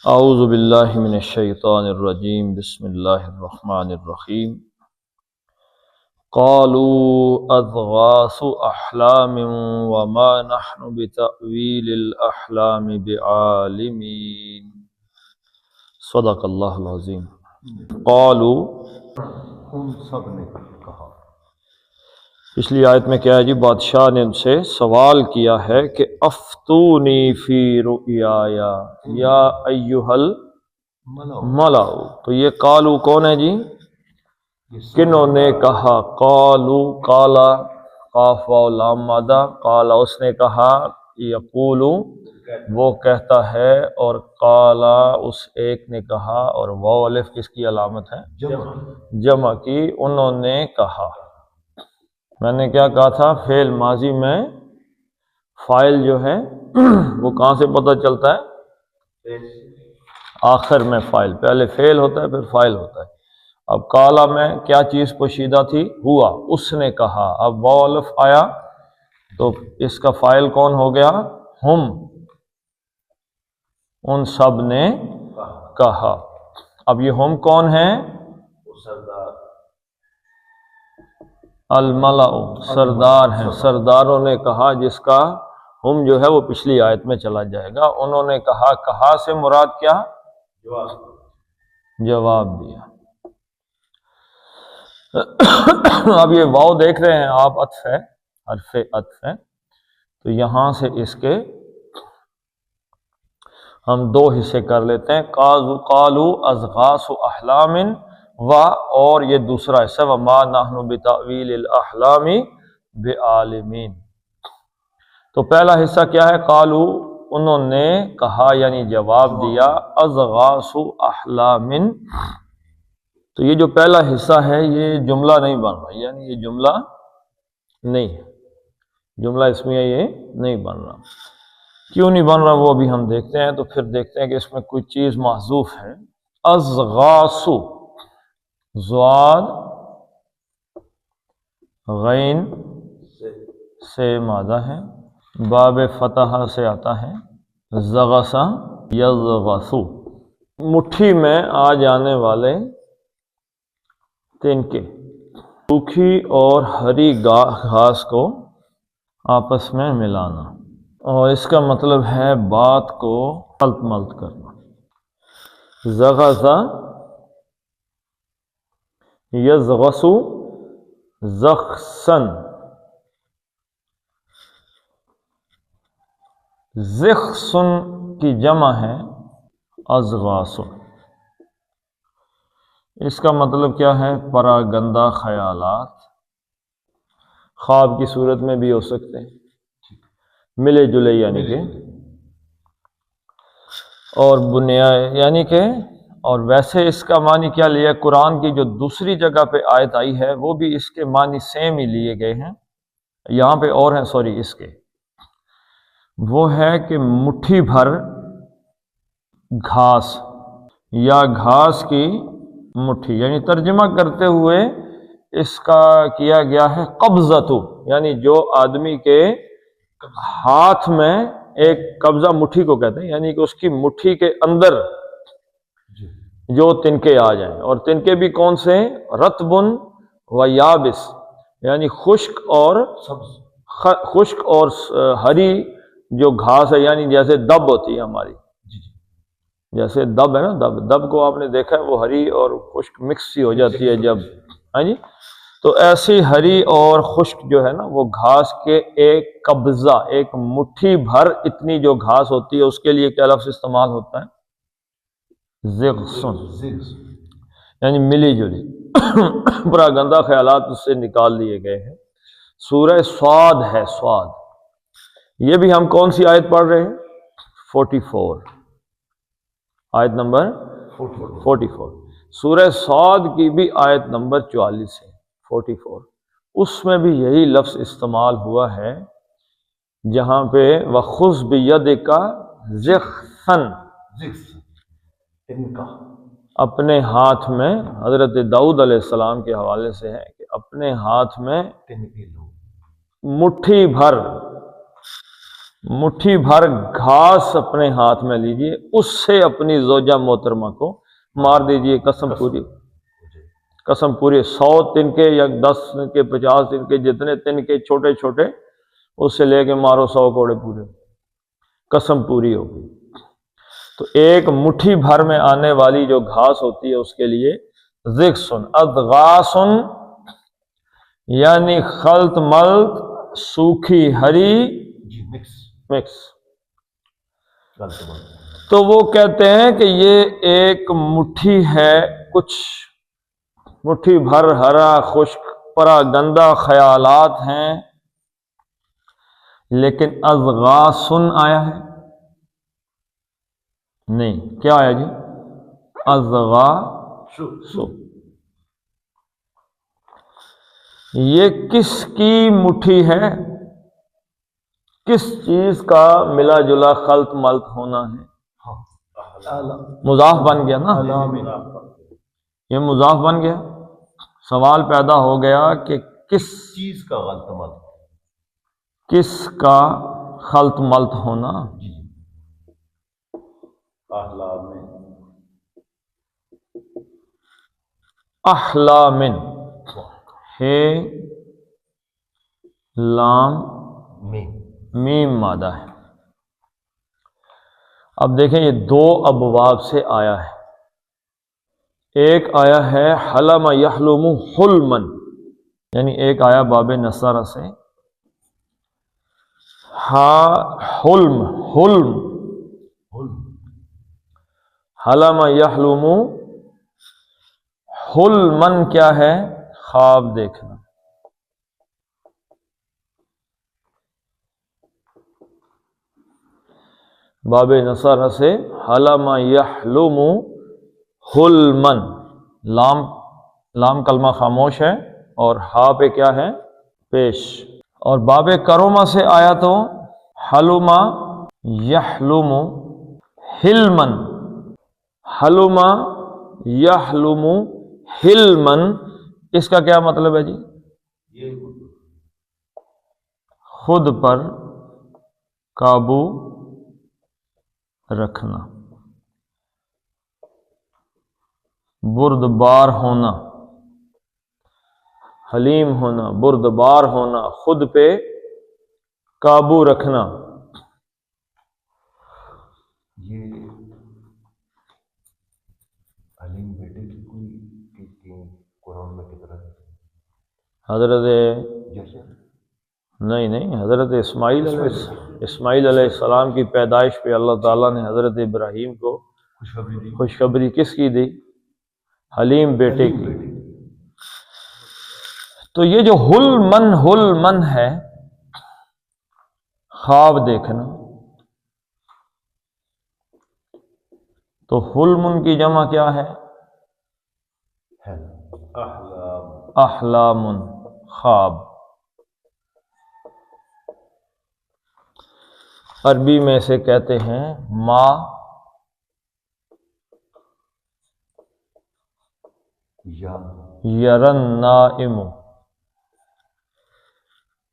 اعوذ باللہ من الشیطان الرجیم بسم اللہ الرحمن الرحیم قالوا اضغاث احلام وما نحن بتأویل الاحلام بعالمین صدق اللہ العظیم۔ قالوا، ان سب نے کہا، پچھلی آیت میں کیا ہے جی؟ بادشاہ نے ان سے سوال کیا ہے کہ افتونی فی رؤیایا یا ایھا الملأ۔ تو یہ قالو کون ہے جی؟ کنہوں نے کہا؟ قالو، قالا قاف واو لام مادہ، قالا اس نے کہا، یقولو وہ کہتا ہے، اور قالا اس ایک نے کہا، اور واو الف کس کی علامت ہے؟ جمع کی۔ انہوں نے کہا، میں نے کیا کہا تھا؟ فعل ماضی میں فاعل جو ہے وہ کہاں سے پتہ چلتا ہے؟ آخر میں فاعل، پہلے فعل ہوتا ہے پھر فاعل ہوتا ہے۔ اب قالا میں کیا چیز پوشیدہ تھی؟ ہوا، اس نے کہا۔ اب واو الف آیا تو اس کا فاعل کون ہو گیا؟ ہم، ان سب نے کہا۔ اب یہ ہم کون ہیں؟ الملأ، سردار ہیں۔ سرداروں نے کہا، جس کا ہم جو ہے وہ پچھلی آیت میں چلا جائے گا۔ انہوں نے کہا، کہا سے مراد کیا؟ جواب دیا۔ اب یہ واو دیکھ رہے ہیں آپ، عطف ہے، حرف عطف ہے، تو یہاں سے اس کے ہم دو حصے کر لیتے ہیں۔ قالوا اضغاث احلام، و اور یہ دوسرا حصہ وما نحن بتأویل الاحلام بعالمین۔ تو پہلا حصہ کیا ہے؟ قالوا، انہوں نے کہا یعنی جواب دیا، اضغاث احلام۔ تو یہ جو پہلا حصہ ہے یہ جملہ نہیں بن رہا، یعنی یہ جملہ نہیں ہے، جملہ اسمیہ یہ نہیں بن رہا۔ کیوں نہیں بن رہا وہ بھی ہم دیکھتے ہیں۔ تو پھر دیکھتے ہیں کہ اس میں کوئی چیز محذوف ہے۔ اضغاث، ضاد غین سے مادہ ہے، باب فتح سے آتا ہے، زغث یضغث، مٹھی میں آ جانے والے تنکے، سوکھی اور ہری گھاس کو آپس میں ملانا، اور اس کا مطلب ہے بات کو خلط ملط کرنا۔ زغث یزغث زخسن، زخسن کی جمع ہے ازغاث۔ اس کا مطلب کیا ہے؟ پراگندہ خیالات، خواب کی صورت میں بھی ہو سکتے ہیں، ملے جلے یعنی کہ، اور یعنی کہ، اور ویسے اس کا معنی کیا لیا؟ قرآن کی جو دوسری جگہ پہ آیت آئی ہے وہ بھی اس کے معنی سیم ہی لیے گئے ہیں، یہاں پہ اور ہیں، سوری، اس کے وہ ہے کہ مٹھی بھر گھاس یا گھاس کی مٹھی، یعنی ترجمہ کرتے ہوئے اس کا کیا گیا ہے قبضۃ، یعنی جو آدمی کے ہاتھ میں ایک قبضہ، مٹھی کو کہتے ہیں، یعنی کہ اس کی مٹھی کے اندر جو تنکے آ جائیں، اور تنکے بھی کون سے ہیں؟ رطب و یابس، یعنی خشک اور ہری جو گھاس ہے، یعنی جیسے دب ہوتی ہے ہماری، جیسے دب ہے نا، دب کو آپ نے دیکھا ہے، وہ ہری اور خشک مکس سی ہو جاتی ہے جب، ہاں جی، تو ایسی ہری اور خشک جو ہے نا وہ گھاس کے ایک قبضہ، ایک مٹھی بھر اتنی جو گھاس ہوتی ہے، اس کے لیے کیا لفظ استعمال ہوتا ہے؟ زغثن، یعنی ملی جلی پراگندہ خیالات اس سے نکال لیے گئے ہیں۔ سورہ صاد ہے، صاد، یہ بھی ہم کون سی آیت پڑھ رہے ہیں؟ 44، آیت نمبر 44۔ سورہ صاد کی بھی آیت نمبر 44 ہے، 44، اس میں بھی یہی لفظ استعمال ہوا ہے، جہاں پہ وَخُذْ بِيَدِكَ ضِغْثًا، اپنے ہاتھ میں، حضرت داؤد علیہ السلام کے حوالے سے ہے کہ اپنے ہاتھ میں مٹھی بھر مٹھی بھر گھاس اپنے ہاتھ میں لیجئے، اس سے اپنی زوجہ محترمہ کو مار دیجئے، قسم پوری، قسم پوری، 100 تنکے یا 10 تنکے 50 تنکے جتنے تنکے چھوٹے چھوٹے اس سے لے کے مارو 100 کوڑے پورے، قسم پوری ہوگی۔ تو ایک مٹھی بھر میں آنے والی جو گھاس ہوتی ہے اس کے لیے ذکسن ادغاسن یعنی خلط ملط، سوکھی ہری جی مکس۔ غلط بات۔ تو وہ کہتے ہیں کہ یہ ایک مٹھی ہے، کچھ مٹھی بھر ہرا خشک پرا گندا خیالات ہیں، لیکن اذغاسن آیا ہے نہیں، کیا آیا جی؟ اذغاسو۔ یہ کس کی مٹھی ہے؟ کس چیز کا ملا جلا خلط ملط ہونا ہے؟ مضاف بن گیا نا، یہ مضاف بن گیا۔ سوال پیدا ہو گیا کہ کس چیز کا غلط مت، کس کا خلط ملط ہونا؟ احلام میں، احلامن ہے لام میں میم مادہ ہے۔ اب دیکھیں یہ 2 ابواب سے آیا ہے، ایک آیا ہے حلم یحلم حلمن، یعنی ایک آیا باب نصارہ سے حلم حلم، حلم یحلم حلمن کیا ہے؟ خواب دیکھنا۔ باب نصارہ سے حلم یحلم حلمن، لام کلمہ خاموش ہے اور ہا پہ کیا ہے؟ پیش۔ اور باب کرومہ سے آیا تو حلم یحلم حلمن، حلم یحلم حلمن، اس کا کیا مطلب ہے جی؟ خود پر قابو رکھنا، بردبار ہونا، حلیم ہونا، بردبار ہونا، خود پہ قابو رکھنا۔ یہ علیم بیٹے کی کوئی قرآن میں کتنا ہے؟ حضرت جیسے نہیں حضرت اسماعیل علیہ السلام کی پیدائش پہ اللہ تعالیٰ نے حضرت ابراہیم کو خوشخبری دی، خوشخبری کس کی دی؟ حلیم بیٹے کی۔ تو یہ جو حلمن ہے خواب دیکھنا، تو حلمن کی جمع کیا ہے؟ احلام، خواب۔ عربی میں سے کہتے ہیں ما یرن نائم،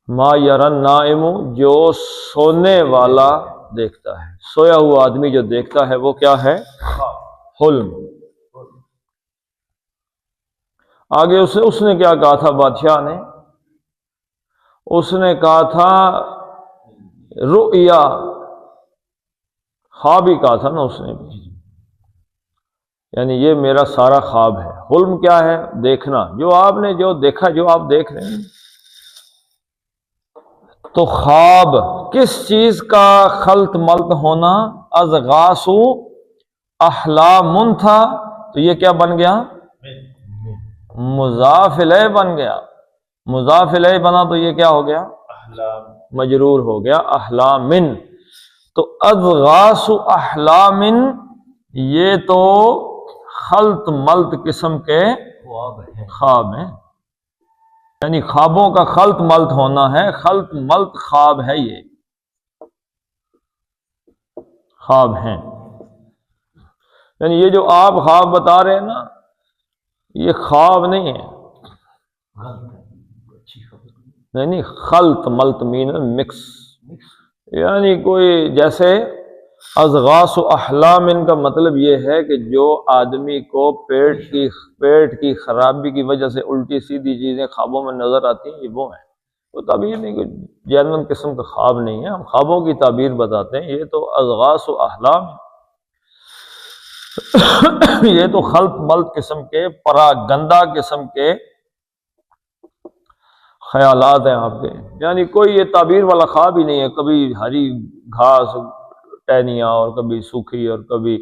ما یرن نائم جو سونے والا دیکھتا ہے، سویا ہوا آدمی جو دیکھتا ہے وہ کیا ہے؟ حلم۔ آگے اس نے کیا کہا تھا بادشاہ نے؟ اس نے کہا تھا رؤیا، خواب ہی کہا تھا نا اس نے بھی، یعنی یہ میرا سارا خواب ہے۔ حلم کیا ہے؟ دیکھنا، جو آپ نے جو دیکھا، جو آپ دیکھ رہے ہیں۔ تو خواب کس چیز کا خلط ملط ہونا؟ اذغاس احلام تھا، تو یہ کیا بن گیا؟ مضاف الیہ بن گیا۔ مضاف الیہ بنا تو یہ کیا ہو گیا؟ مجرور ہو گیا، احلامن۔ تو اذغاس احلامن یہ تو خلط ملط قسم کے خواب ہیں، یعنی خوابوں کا خلط ملط ہونا ہے، خلط ملط خواب ہے، یہ خواب ہیں۔ یعنی یہ جو آپ خواب بتا رہے ہیں نا، یہ خواب نہیں ہے، نہیں خلط ملط مین مکس، یعنی کوئی جیسے اضغاث و احلام کا مطلب یہ ہے کہ جو آدمی کو پیٹ کی خرابی کی وجہ سے الٹی سیدھی چیزیں خوابوں میں نظر آتی ہیں، یہ وہ ہیں. وہ تعبیر نہیں، کوئی جنرل قسم کا خواب نہیں ہے، ہم خوابوں کی تعبیر بتاتے ہیں. یہ تو اضغاث و احلام یہ تو خلط ملط قسم کے پراگندہ قسم کے خیالات ہیں آپ کے. یعنی کوئی یہ تعبیر والا خواب ہی نہیں ہے. کبھی ہری گھاس ٹہنیاں اور کبھی سوکھی اور کبھی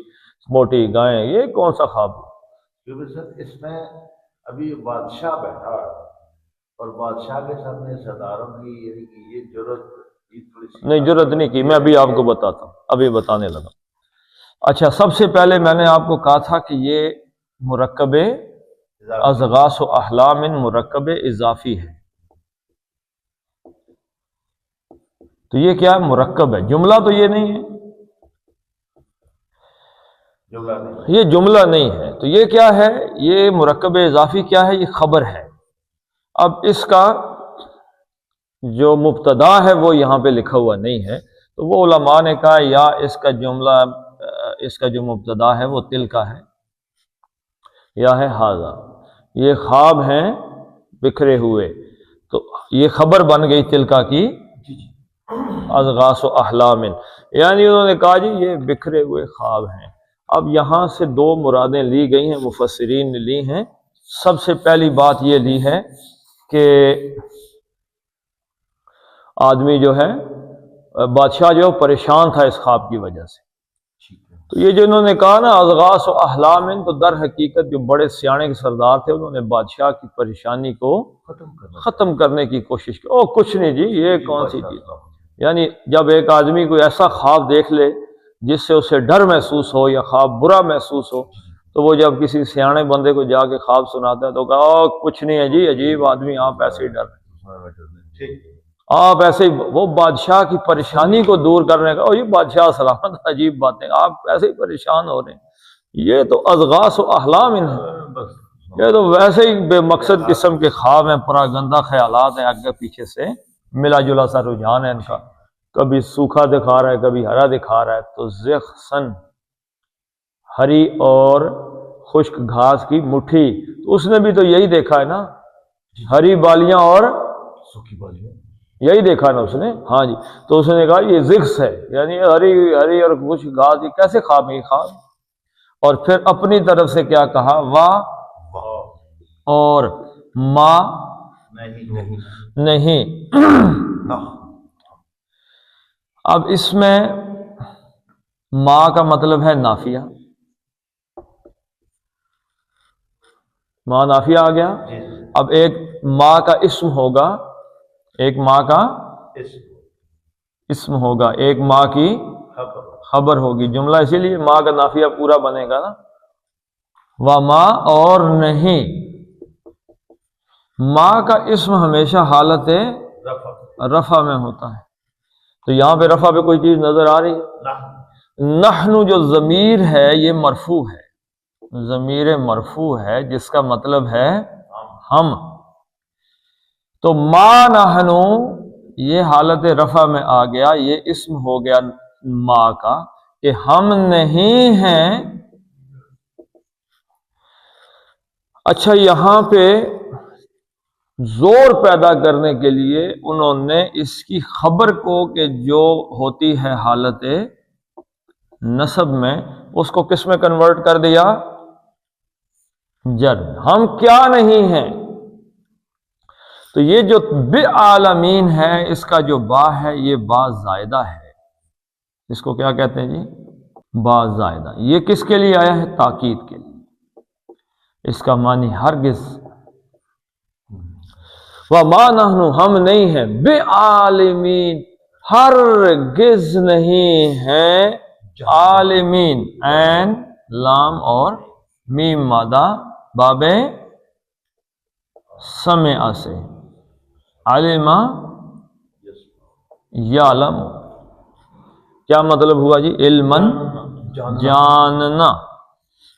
موٹی گائیں، یہ کون سا خواب ہے؟ کیونکہ سر اس میں ابھی بادشاہ بیٹھا ہے اور بادشاہ کے سامنے سرداروں کی یعنی کہ یہ جرت تھوڑی سی نہیں، جرت نہیں کی. میں ابھی آپ کو بتاتا ہوں، ابھی بتانے لگا. اچھا، سب سے پہلے میں نے آپ کو کہا تھا کہ یہ مرکب اضغاث و احلام مرکب اضافی ہے. تو یہ کیا ہے؟ مرکب ہے، جملہ تو یہ نہیں ہے، جملہ نہیں. یہ جملہ نہیں ہے. تو یہ کیا ہے؟ یہ مرکب اضافی کیا ہے؟ یہ خبر ہے. اب اس کا جو مبتدا ہے وہ یہاں پہ لکھا ہوا نہیں ہے، تو وہ علماء نے کہا یا اس کا جملہ، اس کا جو مبتدا ہے وہ تل کا ہے یا ہے ہاذا. یہ خواب ہیں بکھرے ہوئے، تو یہ خبر بن گئی تلکا کی اضغاث و احلام. یعنی انہوں نے کہا جی یہ بکھرے ہوئے خواب ہیں. اب یہاں سے دو مرادیں لی گئی ہیں، مفسرین نے لی ہیں. سب سے پہلی بات یہ لی ہے کہ آدمی جو ہے، بادشاہ جو پریشان تھا اس خواب کی وجہ سے. تو یہ جو انہوں نے کہا نا اضغاث و احلام، تو در حقیقت جو بڑے سیانے کے سردار تھے انہوں نے بادشاہ کی پریشانی کو ختم کرنے کی کوشش کی. او کچھ نہیں جی، یہ کون سی چیز. یعنی جب ایک آدمی کوئی ایسا خواب دیکھ لے جس سے اسے ڈر محسوس ہو یا خواب برا محسوس ہو، تو وہ جب کسی سیانے بندے کو جا کے خواب سناتا ہے تو کہا او کچھ نہیں ہے جی، عجیب آدمی، آپ ایسے ہی ڈر رہے ہیں، آپ ایسے ہی. وہ بادشاہ کی پریشانی کو دور کرنے کا، او یہ بادشاہ سلامت، عجیب باتیں، آپ ایسے ہی پریشان ہو رہے ہیں. یہ تو اضغاث و احلام ہیں، یہ تو ویسے ہی بے مقصد قسم کے خواب ہیں، پراگندہ خیالات ہیں، آگے پیچھے سے ملا جلا سا رجحان ہے ان کا. کبھی سوکھا دکھا رہا ہے، کبھی ہرا دکھا رہا ہے. تو زخسن، ہری اور خشک گھاس کی مٹھی، تو اس نے بھی تو یہی دیکھا ہے نا، ہری بالیاں اور سوکھی بالیاں، یہی دیکھا نا اس نے. ہاں جی. تو اس نے کہا یہ زخس ہے، یعنی ہری اور خشک گھاس، یہ کیسے خواب میں خواب. اور پھر اپنی طرف سے کیا کہا؟ واہ اور ما نہیں. اب اس میں ما کا مطلب ہے نافیہ، ما نافیہ آ گیا. اب ایک ما کا اسم ہوگا، ایک ما کا اسم ہوگا، ایک ما کی خبر ہوگی. جملہ اسی لیے ما کا نافیہ پورا بنے گا نا. وما اور نہیں. ما کا اسم ہمیشہ حالت رفع میں ہوتا ہے، تو یہاں پہ رفع پہ کوئی چیز نظر آ رہی ہے؟ نحن جو ضمیر ہے یہ مرفوع ہے، ضمیر مرفوع ہے جس کا مطلب ہے ہم. تو ما نحن یہ حالت رفع میں آ گیا، یہ اسم ہو گیا ما کا کہ ہم نہیں ہیں. اچھا، یہاں پہ زور پیدا کرنے کے لیے انہوں نے اس کی خبر کو کہ جو ہوتی ہے حالت نصب میں، اس کو کس میں کنورٹ کر دیا؟ جر. ہم کیا نہیں ہیں. تو یہ جو بعالمین ہے، اس کا جو با ہے یہ با زائدہ ہے. اس کو کیا کہتے ہیں جی؟ با زائدہ. یہ کس کے لیے آیا ہے؟ تاکید کے لیے. اس کا معنی ہرگز، وما نحن ہم نہیں ہیں، بعالمین ہرگز نہیں ہیں، عالمین عین لام اور میم مادہ باب سمع سے، علم یعلم. کیا مطلب ہوا جی؟ علمن جاننا.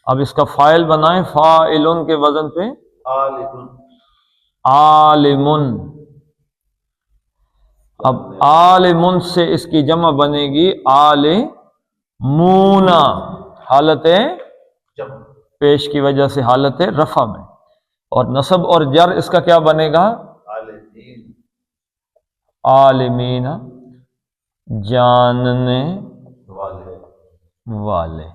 اب اس کا فاعل بنائیں فاعلن کے وزن پہ عالمن. اب عالمون سے اس کی جمع بنے گی عالمونا، حالت جب پیش کی وجہ سے حالت رفع میں، اور نصب اور جر اس کا کیا بنے گا؟ عالمین عالمین، جاننے والے۔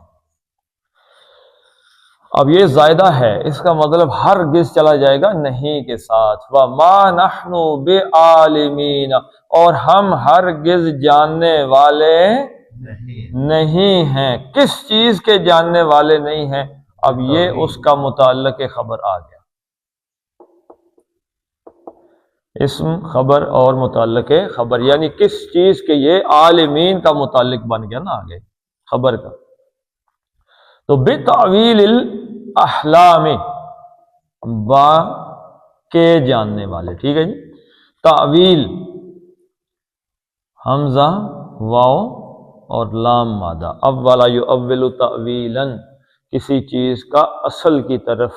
اب یہ زائدہ ہے، اس کا مطلب ہرگز چلا جائے گا نہیں کے ساتھ، وَمَا نَحْنُ بِعَالِمِينَ، اور ہم ہرگز جاننے والے نہیں ہیں۔ کس چیز کے جاننے والے نہیں ہیں؟ اب یہ اس کا متعلق خبر آ گیا، اسم خبر اور متعلق خبر، یعنی کس چیز کے، یہ عالمین کا متعلق بن گیا نا آگے خبر کا۔ تو بتعویل الاحلام، با کے جاننے والے، ٹھیک ہے جی۔ تعویل، حمزہ واو اور لام مادہ، اولا یؤول تعویلا، کسی چیز کا اصل کی طرف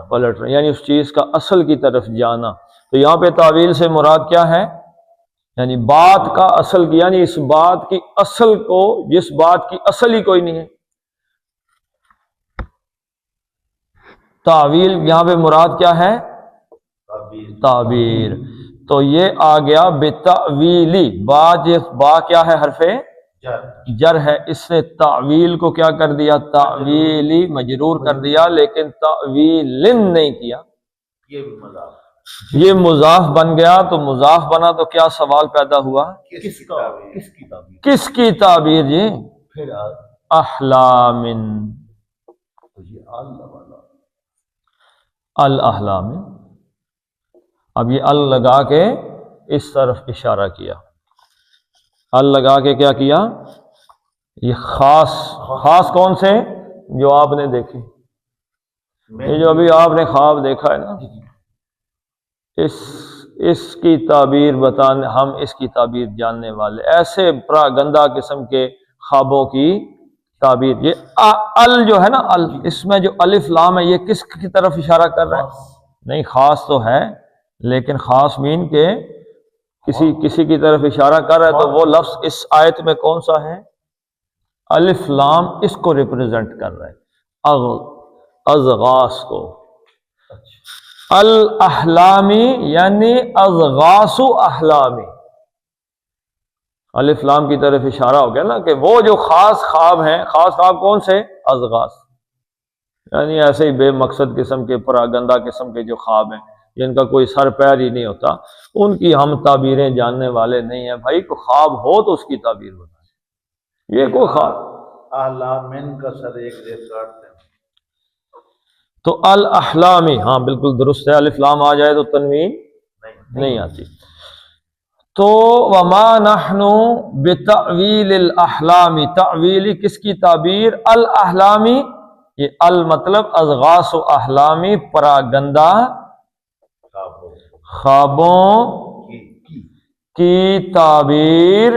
پلٹنا، یعنی اس چیز کا اصل کی طرف جانا۔ تو یہاں پہ تعویل سے مراد کیا ہے؟ یعنی بات کا اصل کی، یعنی اس بات کی اصل کو، جس بات کی اصل ہی کوئی نہیں ہے۔ تعویل یہاں پہ مراد کیا ہے؟ تعبیر۔ تو یہ آ گیا بتعویلی، با کیا ہے؟ حرف جر ہے، اس نے تعویل کو کیا کر دیا؟ تعویلی مجرور کر دیا، لیکن تعویلن نہیں کیا، یہ مضاف بن گیا۔ تو مضاف بنا تو کیا سوال پیدا ہوا؟ کس کی تعبیر جی؟ احلام، الاحلام۔ اب یہ ال لگا کے اس طرف اشارہ کیا، ال لگا کے کیا کیا؟ یہ خاص کون سے؟ جو آپ نے دیکھے، یہ جو ابھی آپ نے خواب دیکھا ہے نا، اس کی تعبیر بتانے، ہم اس کی تعبیر جاننے والے، ایسے پراگندہ قسم کے خوابوں کی تعبیر۔ یہ ال جو ہے نا، ال، اس میں جو الف لام ہے، یہ کس کی طرف اشارہ کر رہا ہے؟ نہیں، خاص تو ہے، لیکن خاص مین کے کسی کی طرف اشارہ کر رہا ہے، تو وہ لفظ اس آیت میں کون سا ہے؟ الف لام اس کو ریپرزینٹ کر رہا ہے، اضغاث کو۔ الاحلامی یعنی اضغاث احلامی، الف لام کی طرف اشارہ ہو گیا نا، کہ وہ جو خاص خواب ہیں، خاص خواب کون سے؟ اضغاث، یعنی ایسے ہی بے مقصد قسم کے، پراگندہ قسم کے جو خواب ہیں، جن کا کوئی سر پیر ہی نہیں ہوتا، ان کی ہم تعبیریں جاننے والے نہیں ہیں۔ بھائی کو خواب ہو تو اس کی تعبیر بتائیں، یہ کوئی خواب احلامن کا سر ایک دیر کاٹتے ہیں، تو الاحلامی، ہاں بالکل درست ہے، الف لام آ جائے تو تنوین نہیں آتی۔ تو وما نحن بتعویل الاحلام، تعویلی کس کی تعبیر؟ الاحلامی، یہ المطلب اضغاث و احلامی، پراگندہ خوابوں کی تعبیر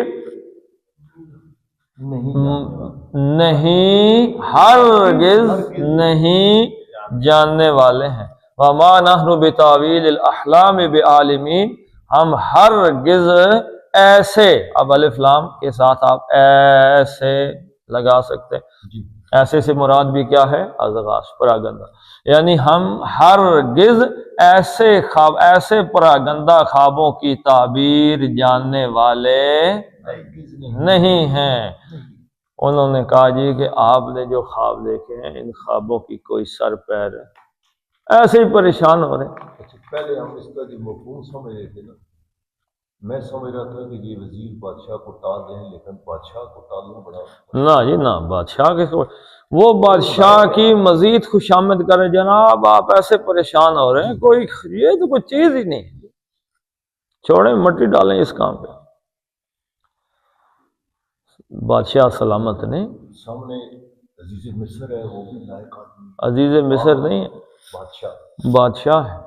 نہیں، ہرگز نہیں جاننے والے ہیں۔ وما نحن بتعویل الاحلام بعالمین، ہم ہرگز ایسے، اب الف لام کے ساتھ آپ ایسے لگا سکتے ہیں، ایسے سے مراد بھی کیا ہے؟ اضغاث، پراگندہ، یعنی ہم ہرگز ایسے خواب، ایسے پراگندہ خوابوں کی تعبیر جاننے والے نہیں ہیں۔ انہوں نے کہا جی کہ آپ نے جو خواب دیکھے ہیں، ان خوابوں کی کوئی سر پیر ہے، ایسے ہی پریشان ہو رہے ہیں۔ اچھا، پہلے ہم اس کا جو مفہوم سمجھ رہے تھے نا، میں سمجھ رہا تھا کہ یہ وزیر بادشاہ کو ٹال دیں، لیکن بادشاہ کو ٹالنا بڑا نہ جی نہ، بادشاہ کے وہ بادشاہ کی مزید خوشامد کرے، جناب آپ ایسے پریشان ہو رہے ہیں، کوئی یہ تو کوئی چیز ہی نہیں ہے، چھوڑیں مٹی ڈالیں اس کام پہ۔ بادشاہ سلامت نہیں، سامنے عزیز مصر ہے، وہ بھی لائق آدمی، عزیز مصر نہیں ہے، بادشاہ ہے۔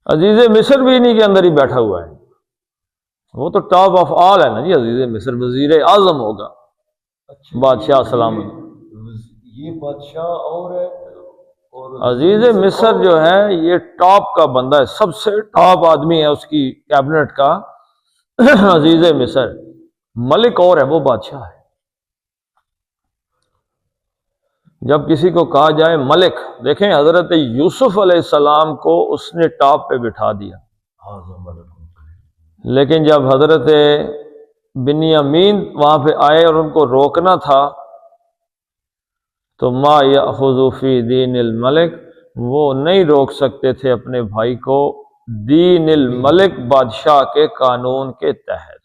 عزیز مصر بھی انہی کے اندر ہی بیٹھا ہوا ہے، وہ تو ٹاپ آف آل ہے نا جی، عزیز مصر وزیر اعظم ہوگا، اچھا، بادشاہ سلامت۔ یہ بادشاہ اور ہے، عزیز مصر جو ہے یہ ٹاپ کا بندہ ہے، سب سے ٹاپ آدمی ہے اس کی کیبنٹ کا عزیز مصر، ملک اور ہے، وہ بادشاہ ہے۔ جب کسی کو کہا جائے ملک، دیکھیں حضرت یوسف علیہ السلام کو اس نے ٹاپ پہ بٹھا دیا، لیکن جب حضرت بنیامین وہاں پہ آئے اور ان کو روکنا تھا تو ما یأخذ فی دین الملک، وہ نہیں روک سکتے تھے اپنے بھائی کو دین الملک، بادشاہ کے قانون کے تحت،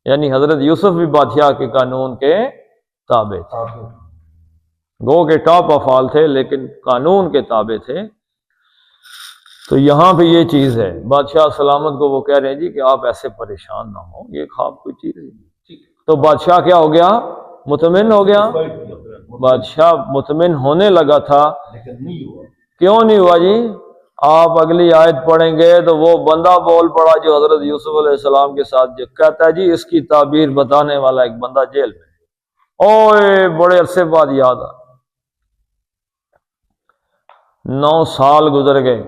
یعنی حضرت یوسف بھی بادشاہ کے قانون کے تابع تھے، گو کے ٹاپ افعال تھے لیکن قانون کے تابع تھے۔ تو یہاں پہ یہ چیز ہے، بادشاہ سلامت کو وہ کہہ رہے ہیں جی کہ آپ ایسے پریشان نہ ہوں، یہ خواب کوئی چیز ہے۔ تو بادشاہ کیا ہو گیا؟ مطمئن ہو گیا۔ بادشاہ مطمئن ہونے لگا تھا، لیکن نہیں ہوا۔ کیوں نہیں ہوا جی؟ آپ اگلی آیت پڑھیں گے تو وہ بندہ بول پڑا جو حضرت یوسف علیہ السلام کے ساتھ جو کہتا ہے جی اس کی تعبیر بتانے والا ایک بندہ جیل میں، اوئے بڑے عرصے بعد یاد آ، 9 سال گزر گئے،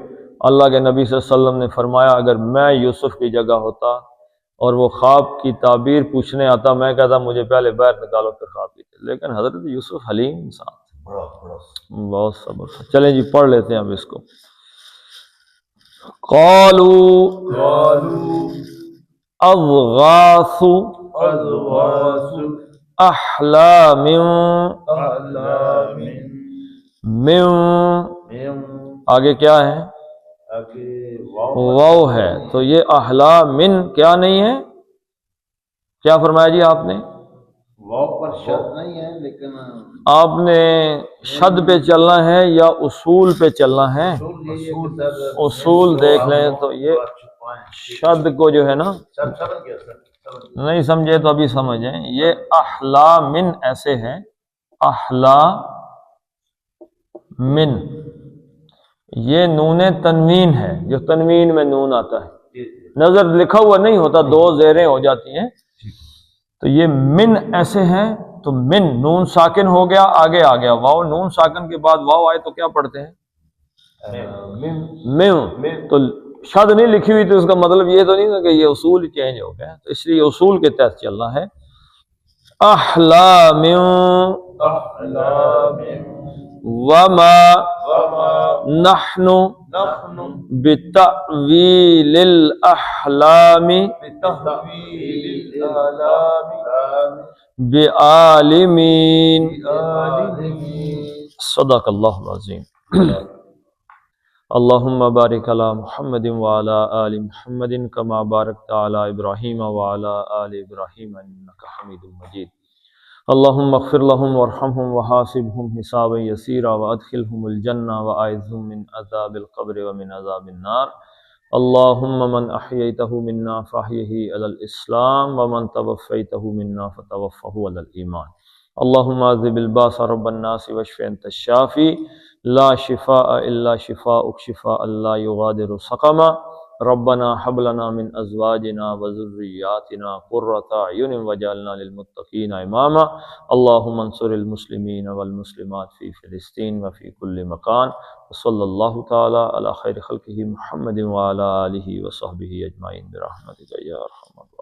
اللہ کے نبی صلی اللہ علیہ وسلم نے فرمایا اگر میں یوسف کی جگہ ہوتا اور وہ خواب کی تعبیر پوچھنے آتا، میں کہتا مجھے پہلے باہر نکالو پھر خواب کی، لیکن حضرت یوسف حلیم انسان تھے، بہت صبر تھا۔ چلیں جی پڑھ لیتے ہیں اب اس کو۔ قالوا اضغاث احلام من، آگے کیا ہے؟ واو ہے، تو یہ احلام من کیا نہیں ہے؟ کیا فرمایا جی آپ نے؟ واو پر شرط نہیں ہے لیکن آپ نے شد پہ چلنا ہے یا اصول پہ چلنا ہے؟ اصول دیکھ لیں تو یہ شد کو جو ہے نا، نہیں سمجھے تو ابھی سمجھیں، یہ احلا من ایسے ہے، احلا من، یہ نون تنوین ہے، جو تنوین میں نون آتا ہے، نظر لکھا ہوا نہیں ہوتا، 2 زیریں ہو جاتی ہیں، تو یہ من ایسے ہیں، تو من نون ساکن ہو گیا، آگے آ گیا واو، نون ساکن کے بعد واو آئے تو کیا پڑھتے ہیں؟ من، تو شد نہیں لکھی ہوئی تو اس کا مطلب یہ تو نہیں کہ یہ اصول چینج ہو گیا، تو اس لیے اصول کے تحت چلنا ہے۔ احلام وما نحن بتأویل الاحلام بعالمین، صدق اللہ العظیم۔ اللہم بارک علی محمد وعلی آل محمد کما بارکت علی ابراہیم وعلی آل ابراہیم انک حمید مجید۔ اللہم اغفر لهم وارحمهم وحاسبهم حسابا یسیرا وادخلهم الجنہ واعذهم من عذاب القبر ومن عذاب النار۔ اللہم من احییتہ منا فاحیہ علی الاسلام ومن توفیتہ منا فتوفہ علی الایمان۔ اللہم عذب الباس رب الناس واشف انت الشافی لا شفاء الا شفاءک شفاء لا یغادر سقما۔ ربنا حب لنا من ازواجنا وذریاتنا قرۃ اعین واجعلنا للمتقین اماما۔ اللہم انصر المسلمین والمسلمات فی فلسطین وفی کل مکان، وصلی اللہ تعالی علی خیر خلقہ محمد وعلی آلہ وصحبہ اجمعین برحمتک یا ارحم الراحمین۔